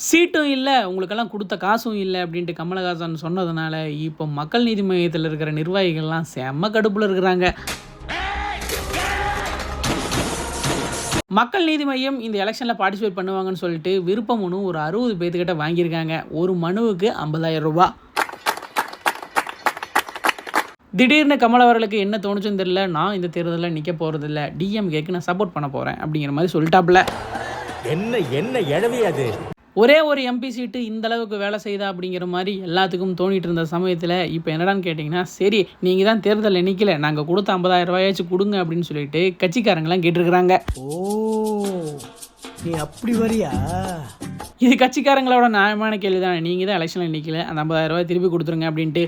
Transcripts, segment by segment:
சீட்டும் இல்லை, உங்களுக்கெல்லாம் கொடுத்த காசும் இல்லை அப்படின்ட்டு கமலஹாசன் சொன்னதுனால இப்போ மக்கள் நீதி மையத்தில் இருக்கிற நிர்வாகிகள்லாம் செம்ம கடுப்பில் இருக்கிறாங்க. மக்கள் நீதி மையம் இந்த எலெக்ஷனில் பார்ட்டிசிபேட் பண்ணுவாங்கன்னு சொல்லிட்டு விருப்ப மனு ஒரு 60 பேர்த்துக்கிட்ட வாங்கியிருக்காங்க. ஒரு மனுவுக்கு 50,000 ரூபா. திடீர்னு கமல் அவர்களுக்கு என்ன தோணுச்சுன்னு தெரியல, நான் இந்த தேர்தலில் நிற்க போகிறதில்ல, டிஎம்கேக்கு நான் சப்போர்ட் பண்ண போகிறேன் அப்படிங்கிற மாதிரி சொல்லிட்டாப்புல. என்ன என்ன எழவி அது? ஒரே ஒரு எம்பி சீட்டு இந்த அளவுக்கு வேலை செய்தா அப்படிங்கிற மாதிரி எல்லாத்துக்கும் தோணிட்டு இருந்த சமயத்தில் இப்போ என்னடான்னு கேட்டிங்கன்னா, சரி நீங்கள் தான் தேர்தலில் நிற்கல, நாங்கள் கொடுத்த 50,000 ரூபாயாச்சும் கொடுங்க அப்படின்னு சொல்லிட்டு கட்சிக்காரங்களாம் கேட்டிருக்கிறாங்க. ஓ, நீ அப்படி வரியா? இது கட்சிக்காரங்களோட நியாயமான கேள்வி தானே. நீங்கள் தான் எலெக்ஷனில் நிற்கல, அந்த 50,000 ரூபாய் திருப்பி கொடுத்துருங்க அப்படின்ட்டு.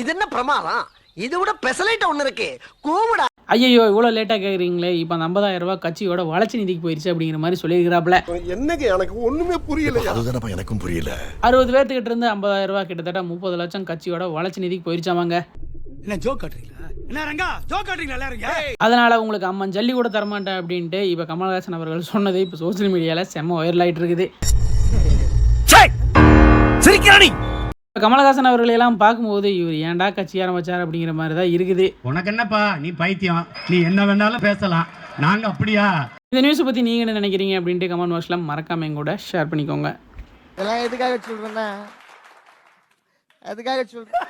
இது என்ன பிரமாதம்? இது விட பெசலைட் ஒன்று இருக்கு, கூவுடா. ஐயோ இவ்வளோ லேட்டாக கேட்குறீங்களே, இப்போ அந்த 50,000 ரூபாய் கட்சியோட வளர்ச்சி நிதிக்கு போயிடுச்சு அப்படிங்கிற மாதிரி சொல்லியிருக்கிறாப்புல. என்னங்க எனக்கு ஒண்ணுமே புரியல. அதுதானப்பா எனக்கும் புரியல. 60 பேர்த்துக்கிட்ட இருந்து 50,000 ரூபாய் கிட்டத்தட்ட 30 லட்சம் கட்சியோட வளர்ச்சி நிதிக்கு போயிடுச்சாமாங்க. என்ன ஜோக் காட்டுறீங்களா? என்ன ரங்கா ஜோக் காட்டுறீங்களா எல்லாரும்? அதனால உங்களுக்கு அம்மன் ஜல்லி கூட தரமாட்டேன் அப்படின்ட்டு இப்போ கமலஹாசன் அவர்கள் சொன்னது இப்போ சோசியல் மீடியாவில் செம்ம வைரல் ஆகிட்டு இருக்குது. கமலஹாசன் அவர்களையெல்லாம் பார்க்கும்போது இவர் ஏன்டா கட்சி ஆரம்பிச்சார் அப்படிங்கிற மாதிரி தான் இருக்குது. உனக்கு என்னப்பா, நீ பைத்தியம், நீ என்ன வேணாலும் பேசலாம், நாங்க அப்படியா? இந்த நியூஸை பற்றி நீங்கள் என்ன நினைக்கிறீங்க அப்படின்ட்டு கமெண்ட் பாக்ஸில் மறக்காம எங்க கூட ஷேர் பண்ணிக்கோங்க. இதெல்லாம் எதுக்காக சொல்றேன்னா, அதுக்காக சொல்றேன்.